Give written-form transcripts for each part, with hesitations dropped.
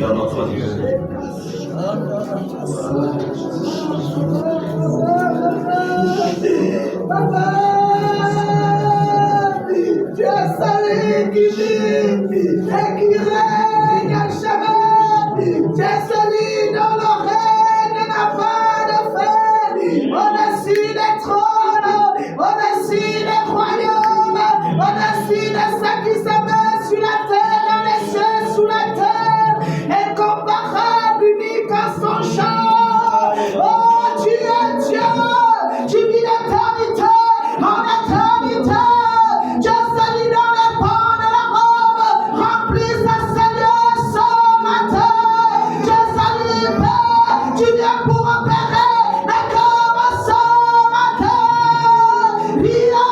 Seigneur notre Dieu. Tu es celui qui vit et qui règne à jamais. Tu es celui dont le règne n'a pas de fin. Au-dessus des trônes, au-dessus des royaumes, au-dessus de ceux qui s'abaissent sur la terre, dans les cieux, sous la terre, incomparable, unique à son genre. Oh, tu es Dieu, tu vis l'éternité, en éternité. Dieu s'allie dans les pans de la robe, remplis sa Seigneur ce matin. Dieu s'allie, Père, tu viens pour opérer les corps ce matin. Viens,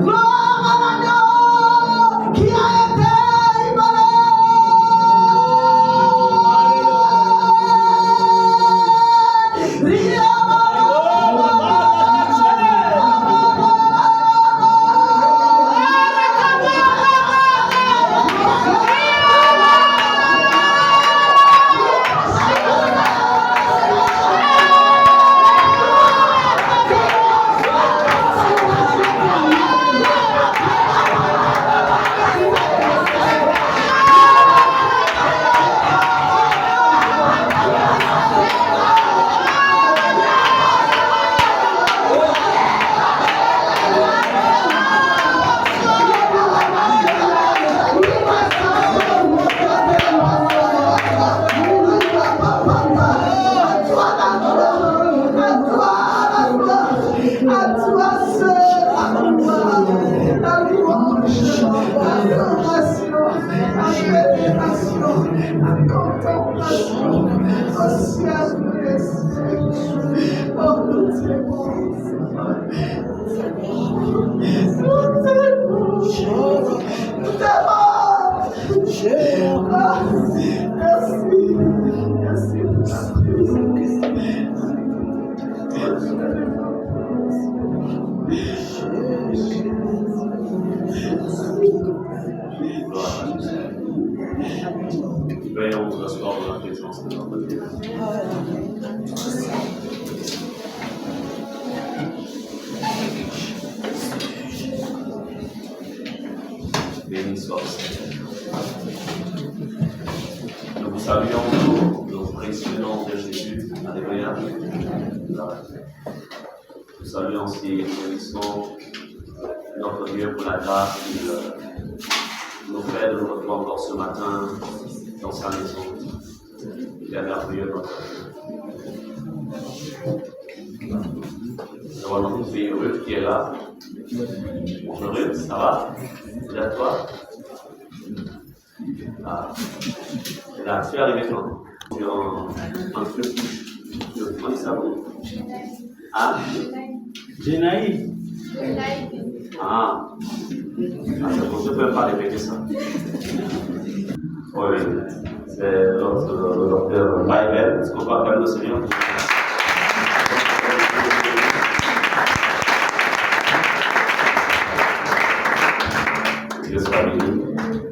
gloire à l'agneau qui a été immolé. Veuillons nous asseoir dans la présence de notre Dieu. Béni soit le Seigneur. Nous vous saluons au précieux nom de Jésus. Alléluia. Nous saluons aussi et bénissons notre Dieu pour la grâce qu'il nous fait de nous retrouver encore ce matin dans sa maison. Il est merveilleux notre Dieu. Nous allons trouver Ruth qui est là. Bonjour Ruth, ça va? C'est à toi? Ah. Et là, tu es arrivé quand? Tu es en feu. Comment ça va? Ah? Génaï. Ah. Je ne peux pas répéter ça. Oui, c'est le docteur Maïbel. Est-ce qu'on peut appeler le Seigneur? Dieu soit béni.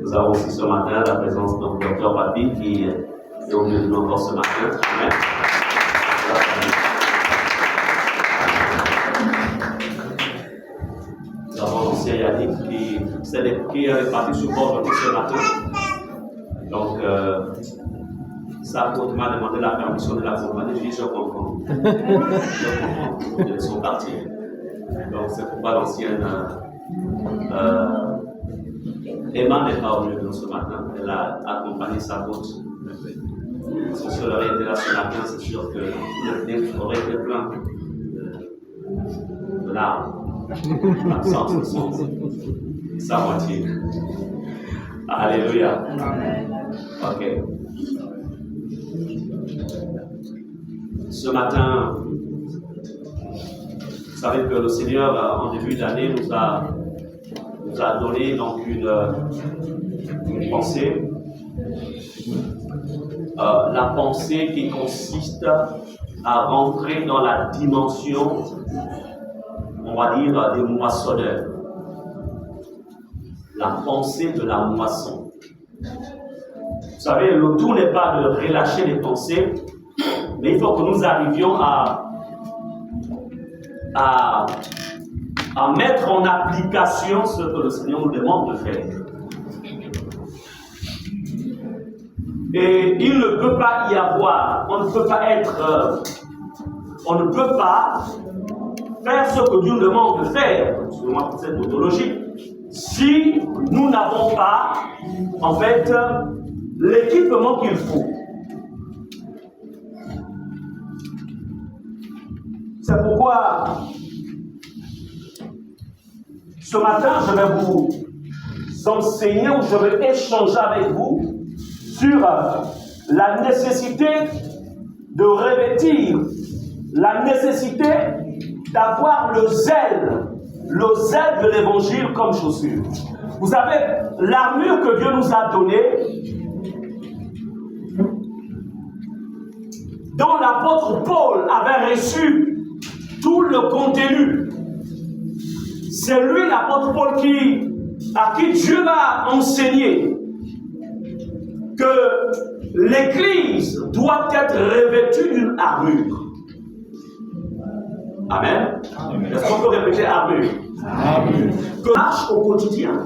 Nous avons aussi ce matin la présence de notre docteur Papi qui est au milieu de nous encore ce matin. Amen. Nous avons l'ancien Yannick qui est parti sur bord ce matin. Donc, ça m'a demandé la permission de l'accompagner. Je dis, je comprends. Je comprends. Ils sont partis. Donc, c'est pourquoi l'ancienne Emma n'est pas au milieu de nous ce matin. Elle a accompagné sa route. Si elle aurait été là ce matin, c'est sûr que le nez aurait été plein de larmes. L'absence de sa moitié. Alléluia. Ok. Ce matin, vous savez que le Seigneur, en début d'année, nous a donné donc une pensée. La pensée qui consiste à rentrer dans la dimension, on va dire, des moissonneurs. La pensée de la moisson. Vous savez, le tout n'est pas de relâcher les pensées, mais il faut que nous arrivions à mettre en application ce que le Seigneur nous demande de faire. Et il ne peut pas y avoir, on ne peut pas faire ce que Dieu nous demande de faire, excusez-moi pour cette tautologie, si nous n'avons pas, en fait, l'équipement qu'il faut. C'est pourquoi, ce matin, je vais vous enseigner ou je vais échanger avec vous sur la nécessité de revêtir, la nécessité d'avoir le zèle de l'évangile comme chaussure. Vous savez, l'armure que Dieu nous a donnée, dont l'apôtre Paul avait reçu tout le contenu, c'est lui, l'apôtre Paul, à qui Dieu a enseigné que l'Église doit être revêtue d'une armure. Amen. Amen. Est-ce qu'on peut répéter armure? Amen. Que marche au quotidien.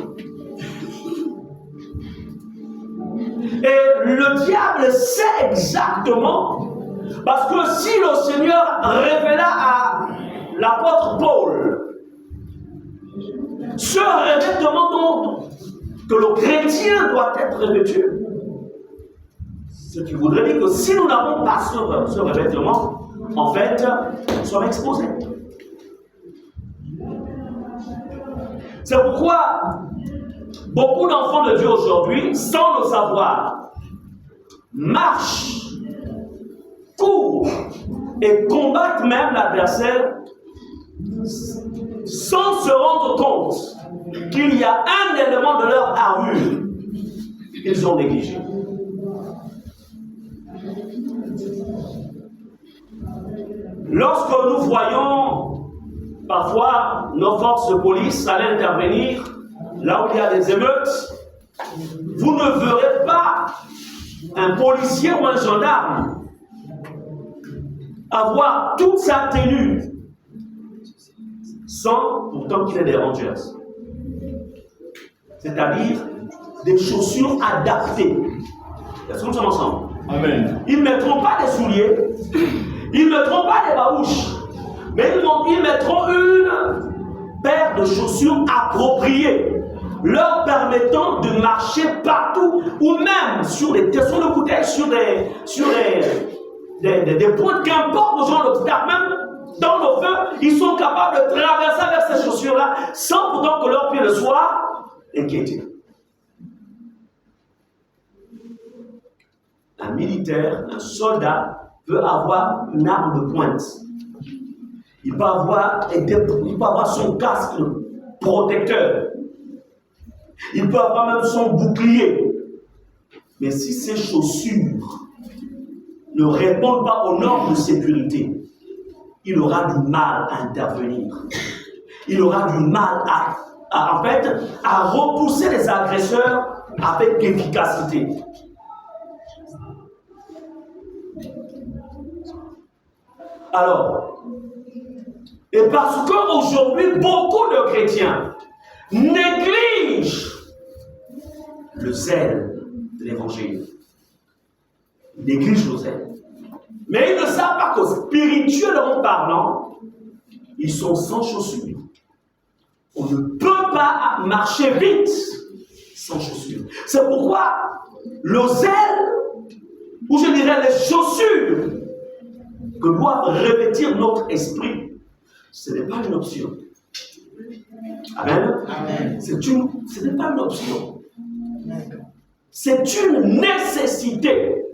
Et le diable sait exactement, parce que si le Seigneur révéla à l'apôtre Paul ce revêtement dont que le chrétien doit être revêtu, ce qui voudrait dire que si nous n'avons pas ce revêtement, en fait, nous sommes exposés. C'est pourquoi beaucoup d'enfants de Dieu aujourd'hui, sans le savoir, marchent, courent et combattent même l'adversaire sans se rendre compte qu'il y a un élément de leur armure qu'ils ont négligé. Lorsque nous voyons parfois nos forces de police aller intervenir là où il y a des émeutes, vous ne verrez pas un policier ou un gendarme avoir toute sa tenue sans pourtant qu'il ait des rangers. C'est-à-dire des chaussures adaptées. Est-ce que nous sommes ensemble? Amen. Ils ne mettront pas des souliers, ils ne mettront pas des babouches, mais ils mettront une paire de chaussures appropriées, leur permettant de marcher partout, ou même sur les tessons de bouteilles, sur des points, qu'importe aux gens l'obstacle, même dans le feu, ils sont capables de traverser avec ces chaussures-là, sans pourtant que leurs pieds ne soient inquiétés. Un militaire, un soldat, peut avoir une arme de pointe. Il peut avoir son casque protecteur. Il peut avoir même son bouclier. Mais si ces chaussures ne répondent pas aux normes de sécurité, il aura du mal à intervenir. Il aura du mal à repousser les agresseurs avec efficacité. Alors, et parce qu'aujourd'hui, beaucoup de chrétiens négligent le zèle de l'évangile. Ils négligent le zèle. Mais ils ne savent pas que spirituellement parlant, ils sont sans chaussures. On ne peut pas marcher vite sans chaussures. C'est pourquoi le zèle, ou je dirais les chaussures, que doit revêtir notre esprit, ce n'est pas une option. Amen. Amen. Ce n'est pas une option. C'est une nécessité.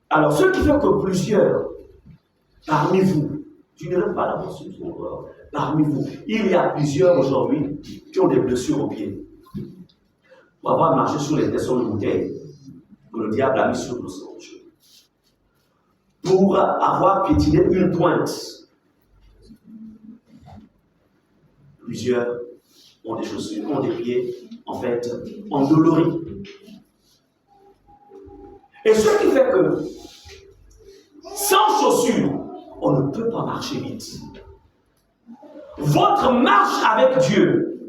Alors, ce qui fait que plusieurs, parmi vous, je ne dirais pas la mention, parmi vous, il y a plusieurs aujourd'hui qui ont des blessures aux pieds. Pour avoir marché sur les tessons de bouteille que le diable a mis sur nos anges. pour avoir piétiné une pointe. Plusieurs ont des chaussures, ont des pieds, en fait, endoloris. Et ce qui fait que, sans chaussures, on ne peut pas marcher vite. Votre marche avec Dieu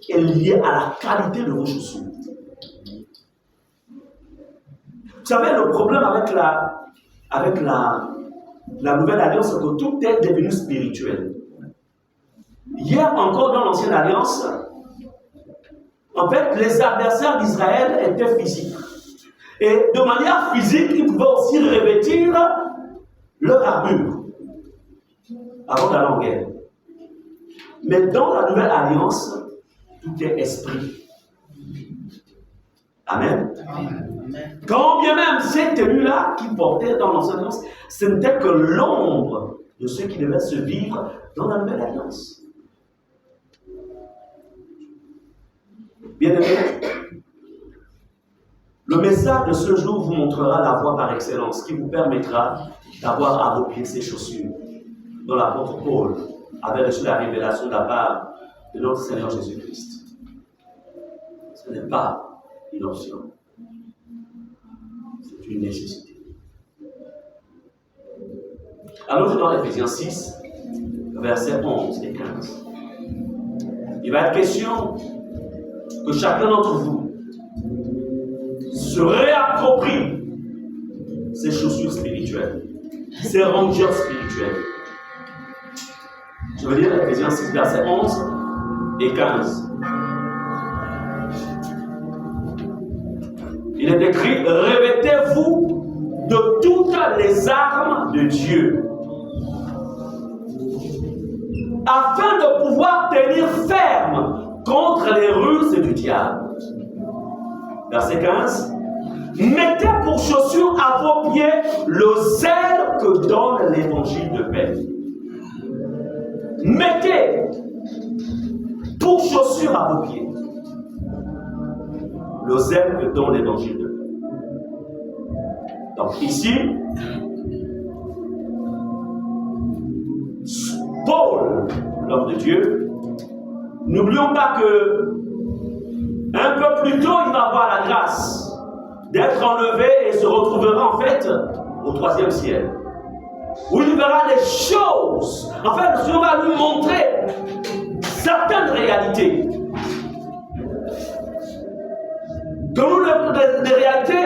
est liée à la qualité de vos chaussures. Vous savez, le problème avec la nouvelle alliance, c'est que tout est devenu spirituel. Hier encore dans l'ancienne alliance, en fait, les adversaires d'Israël étaient physiques. Et de manière physique, ils pouvaient aussi revêtir leur armure avant d'aller en guerre. Mais dans la nouvelle alliance, tout est esprit. Amen. Amen. Quand bien même ces tenues-là qu'ils portaient dans l'ancienne alliance, ce n'était que l'ombre de ce qui devait se vivre dans la nouvelle alliance. Bien aimé, le message de ce jour vous montrera la voie par excellence qui vous permettra d'avoir à vos pieds ces chaussures dont l'apôtre Paul avait reçu la révélation de la part de notre Seigneur Jésus-Christ. Ce n'est pas une option, c'est une nécessité. Allons dans Éphésiens 6, versets 11 et 15. Il va être question que chacun d'entre vous se réapproprie ses chaussures spirituelles, ses rangers spirituels. Je veux dire Éphésiens 6, versets 11 et 15. Il est écrit, revêtez-vous de toutes les armes de Dieu, afin de pouvoir tenir ferme contre les ruses du diable. Verset 15. Mettez pour chaussure à vos pieds le zèle que donne l'évangile de paix. Mettez pour chaussure à vos pieds le zèle que donne l'évangile de paix. Donc ici, Paul, l'homme de Dieu, n'oublions pas que un peu plus tôt, il va avoir la grâce d'être enlevé et se retrouvera en fait au 3e ciel, où il verra des choses. En fait, le Seigneur va lui montrer certaines réalités. Que nous, des réalités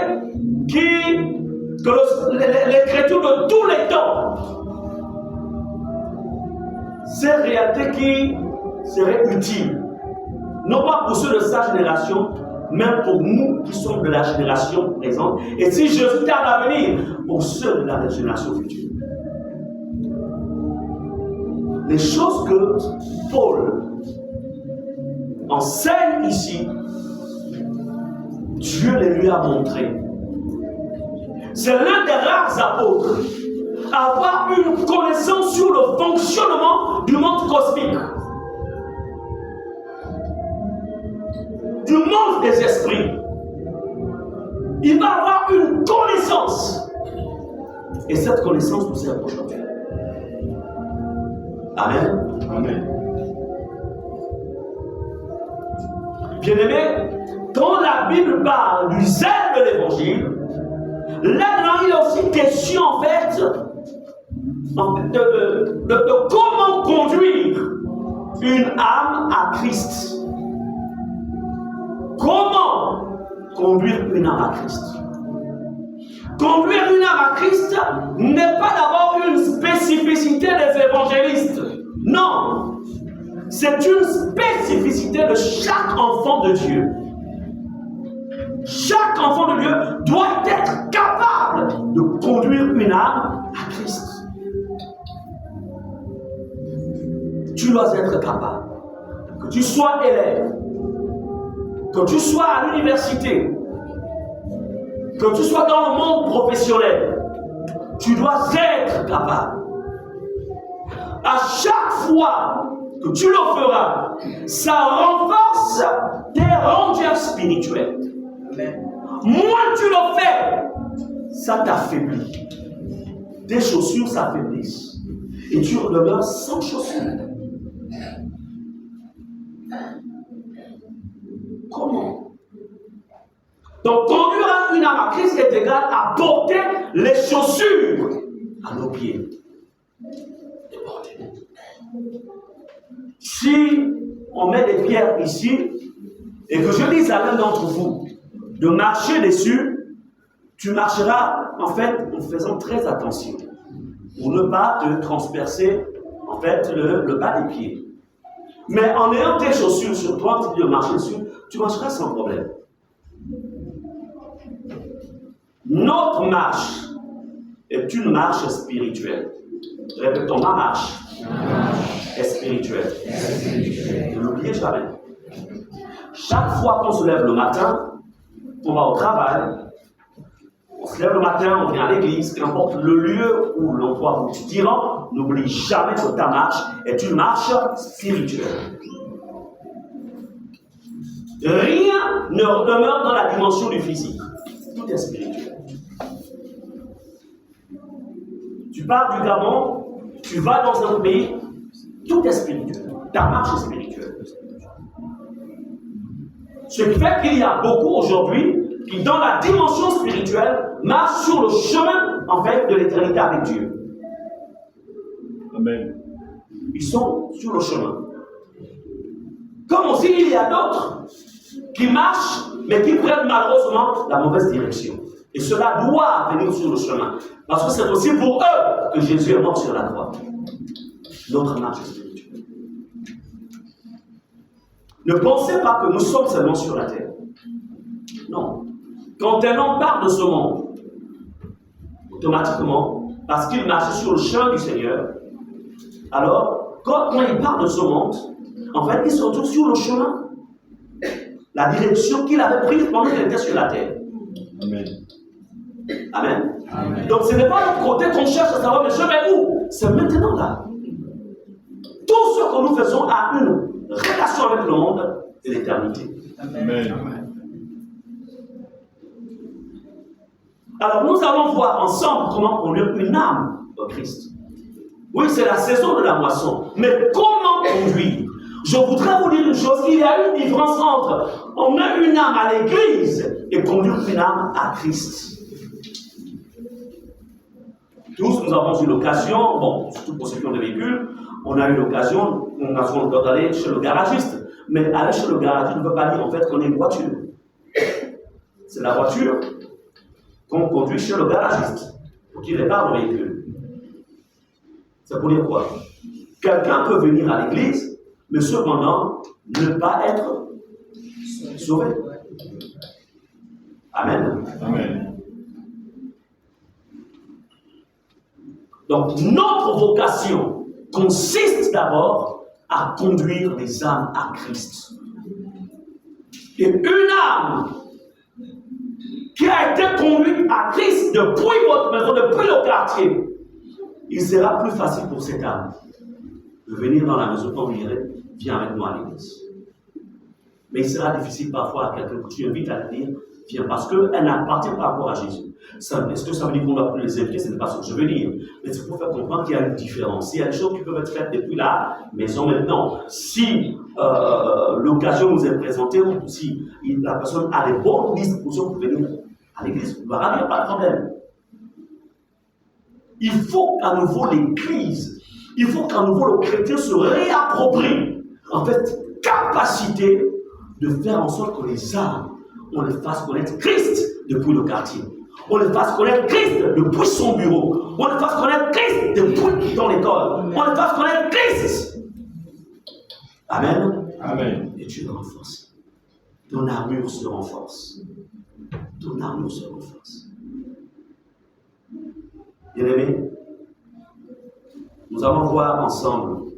que l'écriture de tous les temps, ces réalités qui seraient utiles, non pas pour ceux de sa génération, même pour nous qui sommes de la génération présente, et si Jésus tarde à venir, pour ceux de la génération future. Les choses que Paul enseigne ici, Dieu les lui a montrées. C'est l'un des rares apôtres à avoir une connaissance sur le fonctionnement du monde cosmique, du monde des esprits. Il va avoir une connaissance. Et cette connaissance nous sert aujourd'hui. Amen. Amen. Bien-aimés, quand la Bible parle du zèle de l'évangile, là-dedans, il est aussi question en fait de comment conduire une âme à Christ. Comment conduire une âme à Christ? Conduire une âme à Christ n'est pas d'abord une spécificité des évangélistes. Non. C'est une spécificité de chaque enfant de Dieu. Chaque enfant de Dieu doit être capable de conduire une âme à Christ. Tu dois être capable. Que tu sois élève, que tu sois à l'université, que tu sois dans le monde professionnel, tu dois être capable. À chaque fois que tu le feras, ça renforce tes rangers spirituels. Amen. Moins tu le fais, ça t'affaiblit. tes chaussures s'affaiblissent et tu demeures sans chaussures. Comment? Donc, conduire une âme à Christ est égal à porter les chaussures à nos pieds. Si on met des pierres ici et que je dise à l'un d'entre vous de marcher dessus, tu marcheras en fait en faisant très attention pour ne pas te transpercer en fait le bas des pieds. Mais en ayant tes chaussures sur toi, si tu veux marcher dessus, tu marcheras sans problème. Notre marche est une marche spirituelle. Répétons, ma marche est spirituelle. Ne l'oubliez jamais. Chaque fois qu'on se lève le matin, on va au travail, on se lève le matin, on vient à l'église, qu'importe le lieu ou l'endroit où tu t'y rends, n'oublie jamais que ta marche est une marche spirituelle. Rien ne demeure dans la dimension du physique. Tout est spirituel. Tu pars du Gabon, tu vas dans un pays, tout est spirituel. Ta marche est spirituelle. Ce qui fait qu'il y a beaucoup aujourd'hui qui, dans la dimension spirituelle, marchent sur le chemin, en fait, de l'éternité avec Dieu. Amen. Ils sont sur le chemin. Comme aussi, il y a d'autres qui marchent, mais qui prennent malheureusement la mauvaise direction. Et cela doit venir sur le chemin. Parce que c'est aussi pour eux que Jésus est mort sur la croix. Notre marche est spirituelle. Ne pensez pas que nous sommes seulement sur la terre. Non. Quand un homme part de ce monde, automatiquement, parce qu'il marche sur le chemin du Seigneur, alors, quand il part de ce monde, en fait, il se retrouve sur le chemin. La direction qu'il avait prise pendant qu'il était sur la terre. Amen. Amen. Amen. Donc, ce n'est pas l'autre côté qu'on cherche à savoir, mais je vais où? C'est maintenant là. Tout ce que nous faisons a une relation avec le monde et l'éternité. Amen. Alors, nous allons voir ensemble comment conduire une âme au Christ. Oui, c'est la saison de la moisson. Mais comment conduire? Je voudrais vous dire une chose, il y a une différence entre on a une âme à l'église et conduire une âme à Christ. Tous, nous avons eu l'occasion, bon, surtout pour ceux qui ont des véhicules, on a eu l'occasion d'aller chez le garagiste. Mais aller chez le garagiste ne veut pas dire en fait qu'on ait une voiture. C'est la voiture qu'on conduit chez le garagiste pour qu'il répare le véhicule. C'est pour dire quoi? Quelqu'un peut venir à l'église, mais cependant ne pas être sauvé. Amen. Amen. Donc, notre vocation consiste d'abord à conduire les âmes à Christ. Et une âme qui a été conduite à Christ depuis votre maison, depuis le quartier, il sera plus facile pour cette âme de venir dans la maison comme il dirait, viens avec moi à l'église. Mais il sera difficile parfois à quelqu'un que tu invites à venir, viens, parce qu'elle n'appartient pas encore à Jésus. Est-ce que ça veut dire qu'on ne doit plus les inviter? Ce n'est pas ce que je veux dire. Mais c'est pour faire comprendre qu'il y a une différence. Il y a des choses qui peuvent être faites depuis la maison maintenant. Si l'occasion nous est présentée, ou si la personne a des bonnes dispositions pour venir à l'église, il n'y aura pas de problème. Il faut qu'à nouveau l'Église, il faut qu'à nouveau le chrétien se réapproprie, en fait, capacité de faire en sorte que les âmes, on les fasse connaître Christ depuis le quartier. On les fasse connaître Christ depuis son bureau. On les fasse connaître Christ depuis dans l'école. On les fasse connaître Christ. Amen. Amen. Et tu le renforces. Ton armure se renforce. Ton armure se renforce. Bien-aimés, nous allons voir ensemble,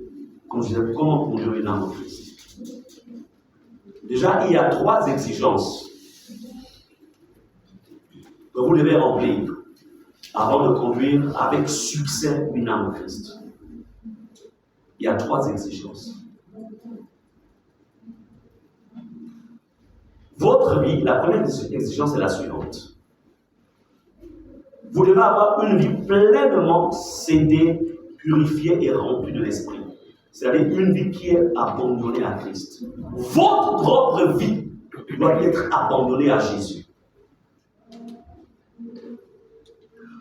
comme je disais, comment conduire une âme au Christ. Déjà, il y a 3 exigences que vous devez remplir avant de conduire avec succès une âme au Christ. Il y a 3 exigences. Votre vie, la première exigence est la suivante. Vous devez avoir une vie pleinement cédée, purifiée et remplie de l'esprit. C'est-à-dire une vie qui est abandonnée à Christ. Votre propre vie doit être abandonnée à Jésus.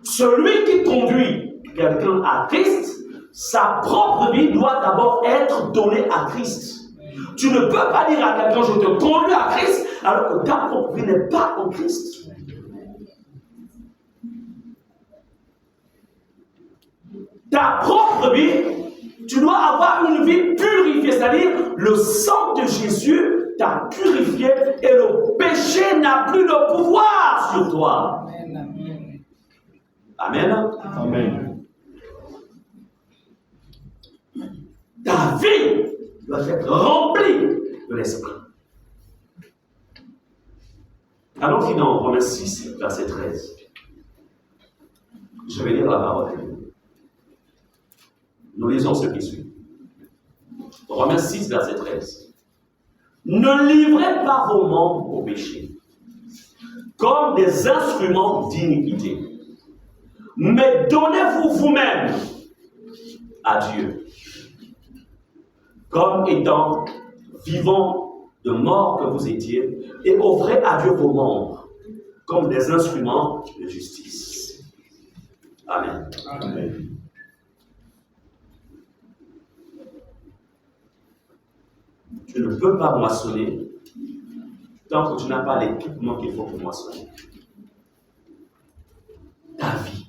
Celui qui conduit quelqu'un à Christ, sa propre vie doit d'abord être donnée à Christ. Tu ne peux pas dire à quelqu'un, je te conduis à Christ, alors que ta propre vie n'est pas en Christ. Ta propre vie, tu dois avoir une vie purifiée, c'est-à-dire le sang de Jésus t'a purifié et le péché n'a plus de pouvoir sur toi. Amen. Amen. Ta vie doit être remplie de l'esprit. Allons-y dans Romains 6, verset 13. Je vais lire la parole. Nous lisons ce qui suit. Romains 6, verset 13. Ne livrez pas vos membres au péché, comme des instruments d'iniquité, mais donnez-vous vous-même à Dieu, comme étant vivants de mort que vous étiez, et offrez à Dieu vos membres, comme des instruments de justice. Amen. Amen. Tu ne peux pas moissonner tant que tu n'as pas l'équipement qu'il faut pour moissonner. Ta vie.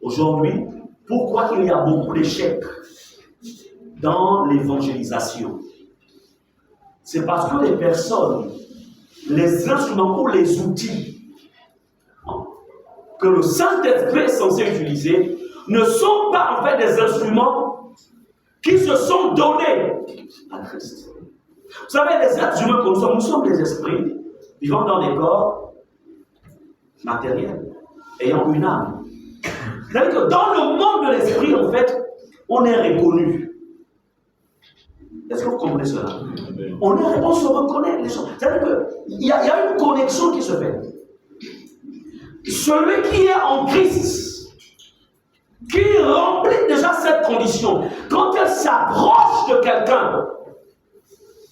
Aujourd'hui, pourquoi il y a beaucoup d'échecs dans l'évangélisation? C'est parce que les personnes, les instruments ou les outils que le Saint-Esprit est censé utiliser ne sont pas en fait des instruments qui se sont donnés à Christ. Vous savez, les êtres humains que nous sommes des esprits vivant dans des corps matériels, ayant une âme. C'est-à-dire que dans le monde de l'esprit, en fait, on est reconnu. Est-ce que vous comprenez cela? On se reconnaît les gens. C'est-à-dire qu'il y a une connexion qui se fait. Celui qui est en Christ, qui remplit déjà cette condition, quand elle s'approche de quelqu'un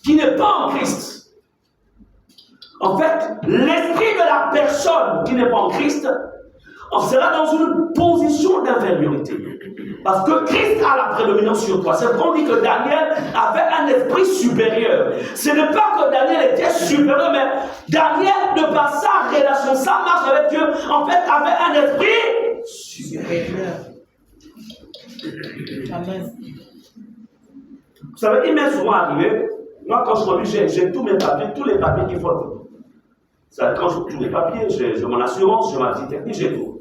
qui n'est pas en Christ, en fait, l'esprit de la personne qui n'est pas en Christ sera dans une position d'infériorité. Parce que Christ a la prédominance sur toi. C'est pour dire que Daniel avait un esprit supérieur. Ce n'est pas que Daniel était supérieur, mais Daniel, de par sa relation, sa marche avec Dieu, en fait, avait un esprit supérieur. Amen. Vous savez, il m'est souvent arrivé, moi quand je relis, j'ai tous mes papiers, tous les papiers qu'il faut. Quand je tous les papiers, j'ai mon assurance, j'ai ma petite technique, j'ai tout.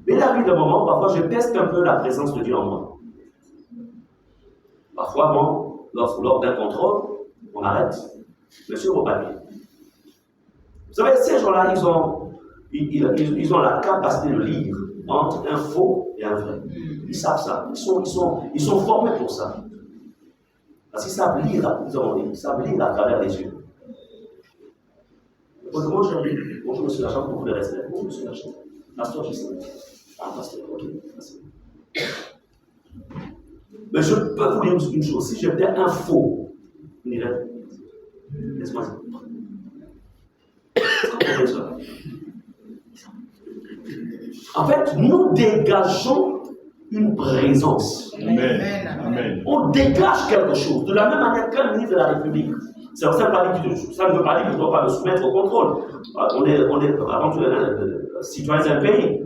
Mais il arrive un moment, parfois je teste un peu la présence de Dieu en moi. Parfois, bon, lors d'un contrôle, on arrête. Monsieur, vos papiers. Vous savez, ces gens-là, ils ont la capacité de lire entre un faux et un vrai. Ils savent ça. Ils sont formés pour ça. Parce qu'ils savent lire, ils savent lire à travers les yeux. Autrement, je dis, bonjour monsieur l'agent, pour vous le respect. Bonjour monsieur l'agent. Pasteur, je sais. Ah, pasteur, ok, merci. Mais je peux vous dire une chose, si j'étais un faux, vous direz, laisse-moi ça. En fait, nous dégageons une présence. Amen. Amen. On dégage quelque chose. De la même manière qu'un ministre de la République. Ça ne veut pas dire que je ne dois pas me soumettre au contrôle. On est avant tout citoyens d'un pays.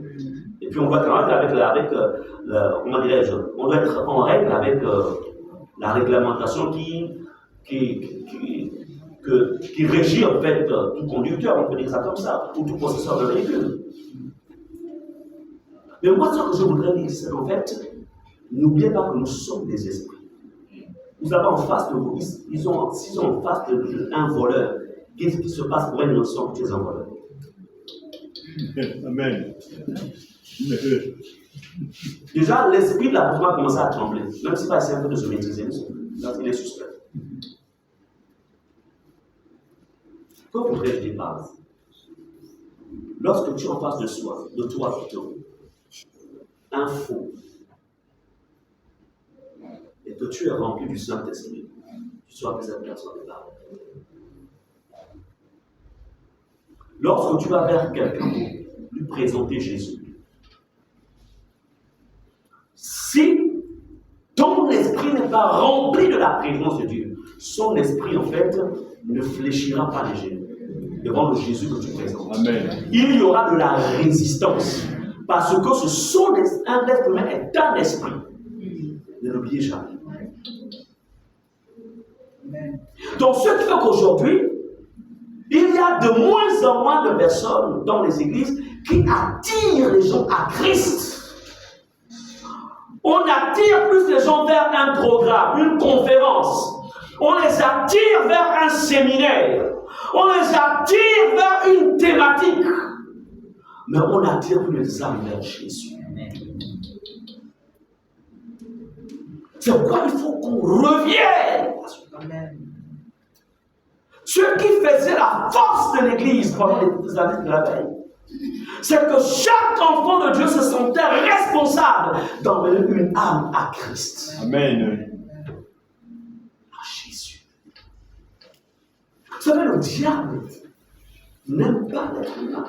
Et puis on doit travailler comment dirais-je, on doit être en règle avec la réglementation qui régit en fait tout conducteur, on peut dire ça comme ça, ou tout possesseur de véhicule. Mais moi, ce que je voudrais dire, c'est qu'en fait, n'oubliez pas que nous sommes des esprits. Vous avez en face de vous, s'ils ont en face un voleur, qu'est-ce qui se passe pour un innocent qui est un voleur? Amen. Déjà, l'esprit de la personne a commencé à trembler. Même si pas essayer un peu de se maîtriser, il est suspect. Que voudrais-je dire par là? lorsque tu es en face de toi plutôt, un faux, et que tu es rempli du Saint-Esprit, tu sois que cette personne est là. Lorsque tu vas vers quelqu'un pour lui présenter Jésus, si ton esprit n'est pas rempli de la présence de Dieu, son esprit, en fait, ne fléchira pas devant le Jésus que tu présentes. Amen. Il y aura de la résistance. Parce que un être humain est un esprit. Ne l'oubliez jamais. Donc, ce qui fait qu'aujourd'hui, il y a de moins en moins de personnes dans les églises qui attirent les gens à Christ. On attire plus les gens vers un programme, une conférence. On les attire vers un séminaire. On les attire vers une thématique. Mais on attire plus les âmes vers Jésus. C'est pourquoi il faut qu'on revienne. Ce qui faisait la force de l'Église pendant les années de la veille, c'est que chaque enfant de Dieu se sentait responsable d'emmener une âme à Christ. Amen. À Jésus. Vous savez, le diable n'aime pas l'être humain.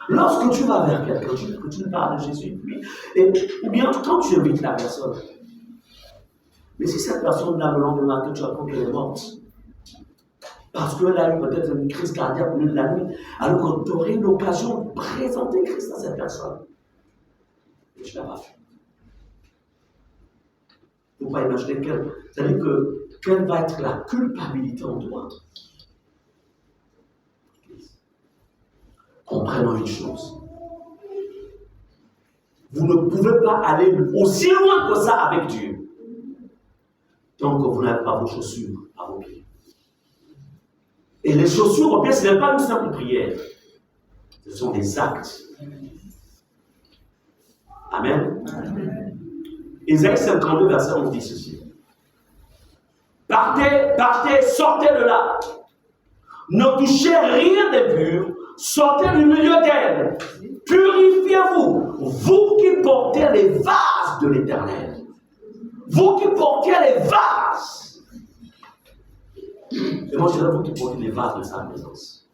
Lorsque tu vas vers quelqu'un, que tu parles de Jésus, ou bien quand tu invites la personne, mais si cette personne-là, le lendemain matin, tu apprends qu'elle est morte, parce qu'elle a eu peut-être une crise cardiaque au milieu de la nuit, alors que tu aurais l'occasion de présenter Christ à cette personne. Et tu ne l'as pas fait. Il ne faut pas imaginer c'est-à-dire quelle va être la culpabilité en toi. Comprenons une chose. Vous ne pouvez pas aller aussi loin que ça avec Dieu tant que vous n'avez pas vos chaussures à vos pieds. Et les chaussures aux pieds, ce n'est pas une simple prière. Ce sont des actes. Amen. Ésaïe 52, verset 11 dit ceci. Partez, sortez de là. Ne touchez rien d'impur. Sortez du milieu d'elle. Purifiez-vous. Vous qui portez les vases de l'Éternel. Vous qui portez les vases. Et moi, je dirais vous qui portez les vases de sa présence.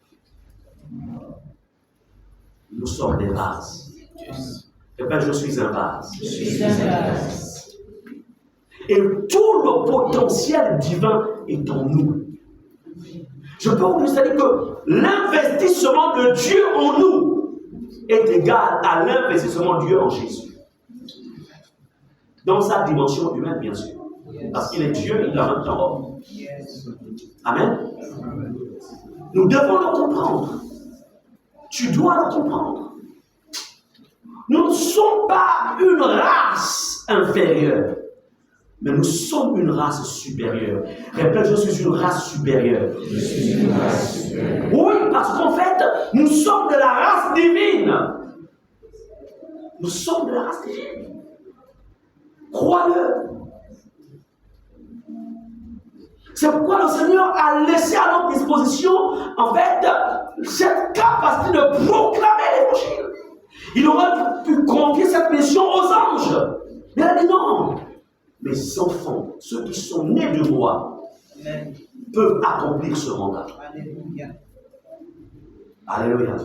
Nous sommes des vases. Et bien, je suis un vase. Je suis un vase. Et tout le potentiel divin est en nous. Je peux vous dire que l'investissement de Dieu en nous est égal à l'investissement de Dieu en Jésus. Dans sa dimension humaine, bien sûr. Parce qu'il est Dieu, il a un temps homme. Amen. Nous devons le comprendre. Tu dois le comprendre. Nous ne sommes pas une race inférieure, mais nous sommes une race supérieure. Répète, je suis une race supérieure. Je suis une race supérieure. Oui, parce qu'en fait, nous sommes de la race divine. Nous sommes de la race divine. Crois-le. C'est pourquoi le Seigneur a laissé à notre disposition, en fait, cette capacité de proclamer l'Évangile. Il aurait pu confier cette mission aux anges. Mais il a dit non. Les enfants, ceux qui sont nés de moi, peuvent accomplir ce mandat. Alléluia. Alléluia.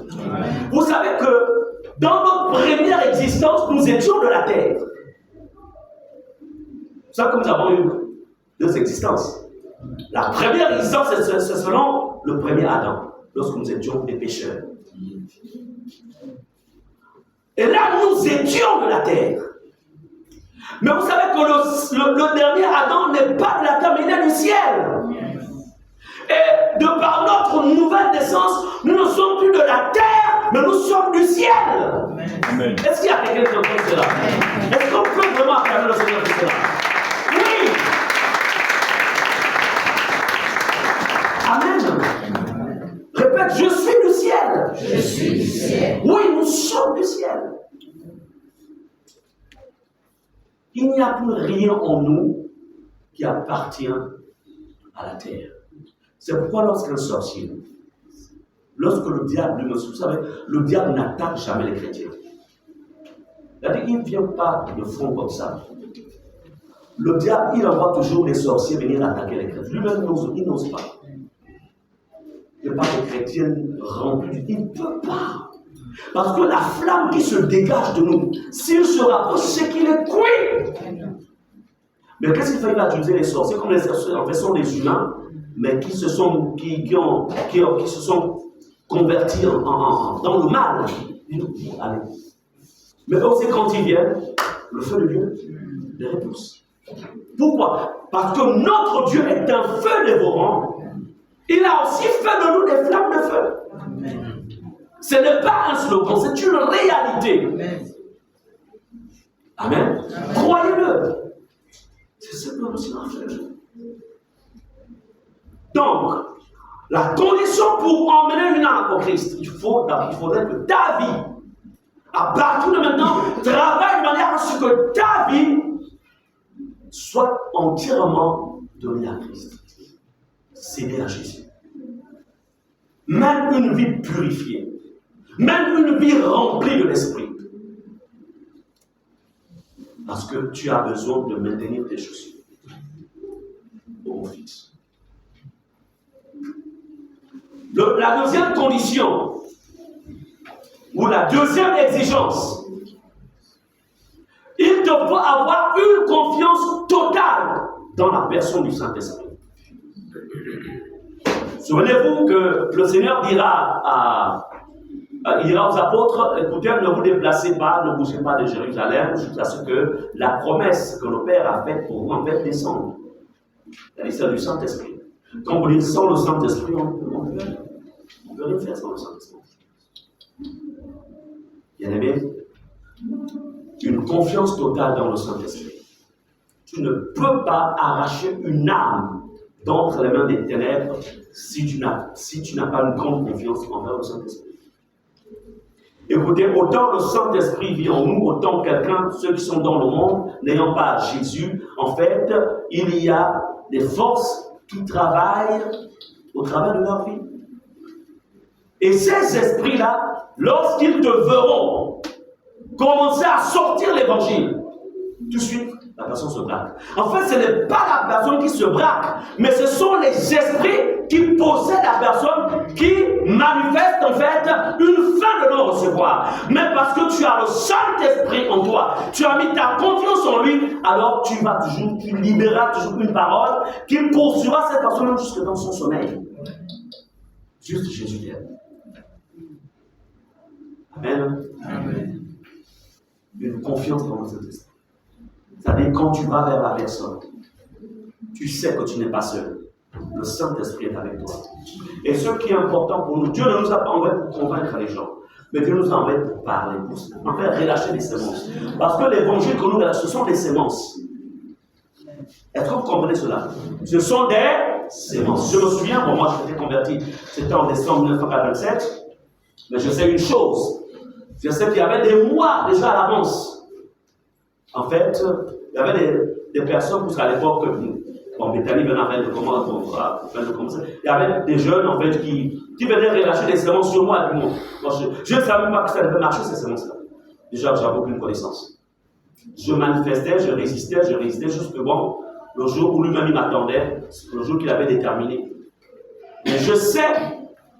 Vous savez que dans notre première existence, nous étions de la terre. Vous savez que nous avons eu deux existences. La première existence, c'est selon le premier Adam, lorsque nous étions des pécheurs. Et là, nous étions de la terre. Mais vous savez que le dernier Adam n'est pas de la terre, mais il est du ciel. Et de par notre nouvelle naissance, nous ne sommes plus de la terre, mais nous sommes du ciel. Amen. Est-ce qu'il y a quelqu'un qui comprend cela? Est-ce qu'on peut vraiment acclamer le Seigneur pour cela? Oui. Amen. Répète, je suis du ciel. Je suis du ciel. Oui, nous sommes du ciel. Il n'y a plus rien en nous qui appartient à la terre. C'est pourquoi lorsqu'un sorcier lorsque le diable, vous savez, le diable n'attaque jamais les chrétiens. C'est-à-dire, il ne vient pas de front comme ça. Le diable, il envoie toujours les sorciers venir attaquer les chrétiens. Lui-même, il n'ose pas. Il n'y a pas de chrétiens remplis. Il ne peut pas. Parce que la flamme qui se dégage de nous, s'il se rapproche, c'est qu'il est cuit. Mais qu'est-ce qu'il fait? Il va utiliser les sorciers, comme les sorciers, en fait, sont des humains, mais qui se sont, qui se sont convertis dans le mal. Allez. Mais aussi quand ils viennent, le feu de Dieu les repousse. Pourquoi? Parce que notre Dieu est un feu dévorant. Il a aussi fait de nous des flammes de feu. Ce n'est pas un slogan, c'est une réalité. Amen. Croyez-le. C'est ce que nous sommes fait. Donc, la condition pour emmener une âme au Christ, il faudrait que ta vie, à partir de maintenant, travaille de manière à ce que ta vie soit entièrement donnée à Christ. Céder à Jésus. Même une vie purifiée. Même une vie remplie de l'esprit. Parce que tu as besoin de maintenir tes chaussures. Mon fils. La deuxième condition, ou la deuxième exigence, il te faut avoir une confiance totale dans la personne du Saint-Esprit. Souvenez-vous que le Seigneur dira aux apôtres, écoutez, ne vous déplacez pas, ne bougez pas de Jérusalem, jusqu'à ce que la promesse que le Père a faite pour vous, en fait, descende. C'est du Saint-Esprit. Quand vous dites sans le Saint-Esprit, on ne peut rien faire sans le Saint-Esprit. Bien aimé, une confiance totale dans le Saint-Esprit. Tu ne peux pas arracher une âme d'entre les mains des ténèbres si tu n'as pas une grande confiance envers le Saint-Esprit. Écoutez, autant le Saint-Esprit vit en nous, autant ceux qui sont dans le monde, n'ayant pas Jésus, en fait, il y a des forces qui travaillent au travers de leur vie. Et ces esprits-là, lorsqu'ils te verront commencer à sortir l'évangile, tout de suite, la personne se braque. En fait, ce n'est pas la personne qui se braque, mais ce sont les esprits qui possèdent la personne qui manifestent en fait une fin de non-recevoir. Mais parce que tu as le Saint-Esprit en toi, tu as mis ta confiance en lui, alors tu libéreras toujours une parole qui poursuivra cette personne jusque dans son sommeil. Juste Jésus t'aime. Amen. Amen. Une confiance dans le Saint-Esprit. C'est-à-dire, quand tu vas vers la personne, tu sais que tu n'es pas seul. Le Saint-Esprit est avec toi. Et ce qui est important pour nous, Dieu ne nous a pas envoyé pour convaincre les gens, mais Dieu nous a envoyé pour parler, pour en faire relâcher des semences. Parce que l'évangile que nous relâchons, ce sont des semences. Est-ce que vous comprenez cela? Ce sont des semences. Je me souviens, bon, moi je m'étais converti, c'était en décembre 1987, mais je sais une chose. Je sais qu'il y avait des mois déjà à l'avance. En fait, il y avait des personnes, parce qu'à l'époque, en Béthanie venait de commencer, il y avait des jeunes en fait qui venaient relâcher des semences sur moi. Je ne savais pas que ça devait marcher, ces semences-là. Déjà, j'avais aucune connaissance. Je manifestais, je résistais jusqu'au bon, le jour où lui-même il m'attendait, le jour qu'il avait déterminé. Mais je sais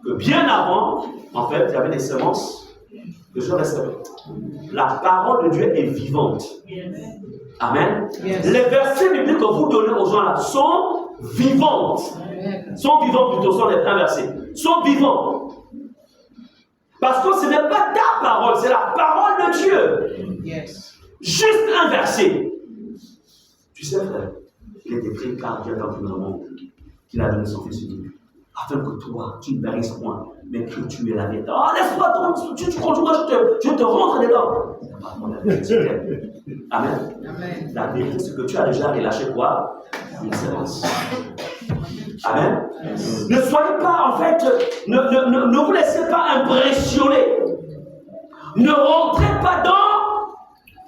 que bien avant, en fait, il y avait des semences que je recevais. La parole de Dieu est vivante. Amen. Yes. Les versets bibliques que vous donnez aux gens là sont vivantes. Sont vivants plutôt, sont les versets. Sont vivants. Parce que ce n'est pas ta parole, c'est la parole de Dieu. Yes. Juste un verset. Tu sais, frère, il est écrit car Dieu a tant aimé le monde qu'il a donné son Fils unique, afin que toi, tu ne périsses point, mais que tu aies la vie. Oh, laisse-moi, tu continues, je te rentre dedans. Amen. Amen. La vérité, c'est que tu as déjà relâché quoi? Une séance. Amen. Amen. Ne soyez pas, en fait, ne vous laissez pas impressionner. Ne rentrez pas dans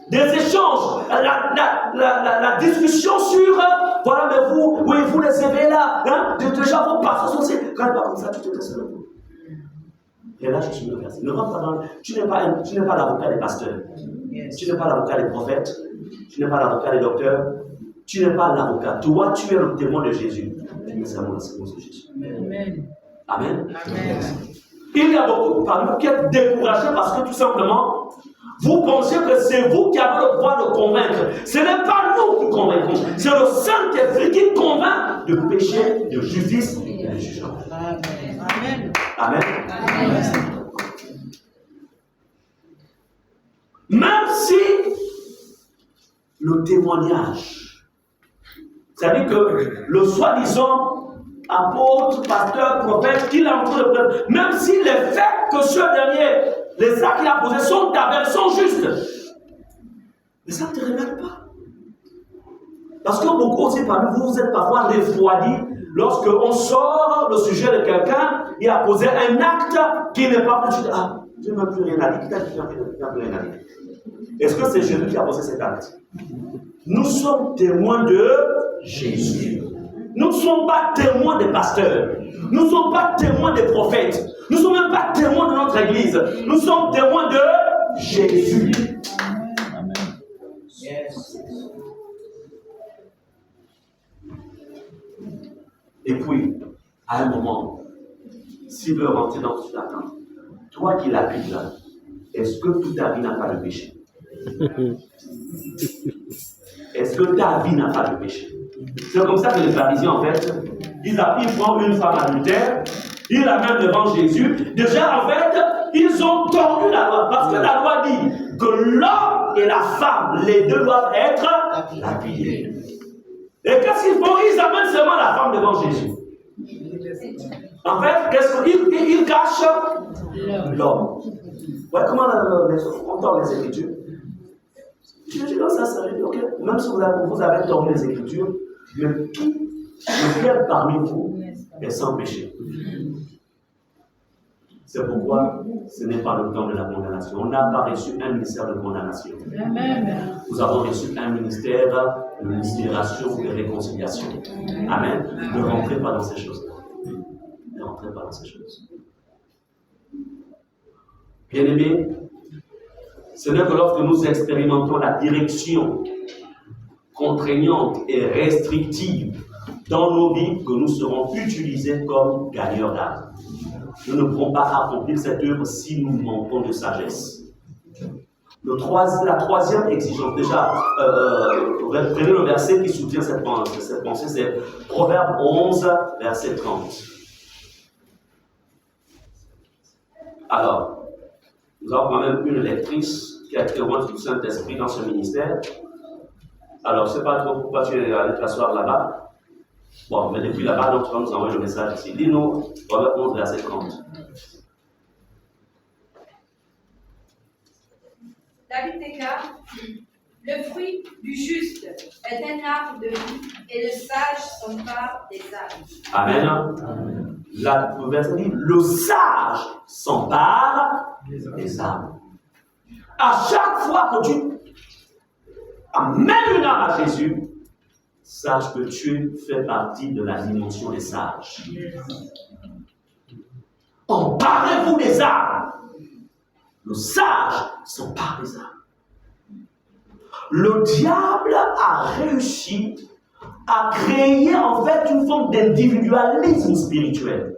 des échanges. La discussion sur, voilà, mais vous, oui, vous les aimez là. Hein, déjà, vos parents sont aussi. Quand pas comme ça, tu te laisses le coup. Relâche sur le verset. Ne rentre pas dans. Tu n'es pas l'avocat des pasteurs. Tu n'es pas l'avocat des prophètes. Tu n'es pas l'avocat des docteurs. Tu n'es pas l'avocat. Toi, tu es le témoin de Jésus. Tu es seulement la séquence de Jésus. Amen. Amen. Amen. Il y a beaucoup parmi vous qui êtes découragés parce que tout simplement, vous pensez que c'est vous qui avez le droit de convaincre. Ce n'est pas nous qui convaincons. C'est le Saint-Esprit qui convainc de péché, de justice et de jugement. Amen. Amen. Amen. Même si le témoignage, c'est-à-dire que le soi-disant apôtre, pasteur, prophète, qu'il a en train de prêcher, même si les faits que ce dernier, les actes qu'il a posés sont avérés, sont justes, mais ça ne te révèle pas. Parce que beaucoup aussi parmi vous, vous êtes parfois refroidis lorsqu'on sort le sujet de quelqu'un, il a posé un acte qui n'est pas plus. Ah, je n'ai plus rien à dire. Qui t'a dit qu'il n'a plus rien à dire? Est-ce que c'est Jésus qui a posé cet acte? Nous sommes témoins de Jésus. Nous ne sommes pas témoins des pasteurs. Nous ne sommes pas témoins des prophètes. Nous ne sommes même pas témoins de notre église. Nous sommes témoins de Jésus. Amen. Yes. Et puis, à un moment, s'il veut rentrer dans ce matin, toi qui l'habites là, est-ce que toute ta vie n'a pas de péché? Est-ce que ta vie n'a pas de péché? C'est comme ça que les pharisiens, en fait, ils prennent une femme adultère, ils l'amènent devant Jésus. Déjà, en fait, ils ont tordu la loi, parce que la loi dit que l'homme et la femme, les deux doivent être lapidés. Et qu'est-ce qu'ils font? Ils amènent seulement la femme devant Jésus. En fait, qu'est-ce qu'ils cachent? L'homme. Ouais, comment on tord les Écritures? Je dis non, ça c'est ok. Même si vous avez tordu les Écritures, mais tout lequel parmi vous est sans péché. C'est pourquoi ce n'est pas le temps de la condamnation. On n'a pas reçu un ministère de condamnation. Amen. Nous avons reçu un ministère de libération et de réconciliation. Amen. Ne rentrez pas dans ces choses-là. Ne rentrez pas dans ces choses. Bien-aimés, ce n'est que lorsque nous expérimentons la direction contraignante et restrictive dans nos vies que nous serons utilisés comme gagneurs d'âme. Nous ne pourrons pas accomplir cette œuvre si nous manquons de sagesse. La troisième exigence, déjà, prenez le verset qui soutient cette pensée, c'est Proverbe 11, verset 30. Alors, nous avons quand même une lectrice qui a été loin du Saint-Esprit dans ce ministère. Alors, je ne sais pas trop pourquoi tu es allé t'asseoir là-bas. Bon, mais depuis là-bas, donc tu vas nous envoyer le message ici. Dis-nous, Proverbe 11, verset 30. David déclare: le fruit du juste est un arbre de vie, et le sage s'empare des arbres. Amen. Le verset dit: le sage s'empare des arbres. À chaque fois que tu amènes une âme à Jésus, sache que tu fais partie de la dimension des sages. Emparez-vous des arbres. Le sage s'empare des arbres. Le diable a réussi à créer en fait une forme d'individualisme spirituel.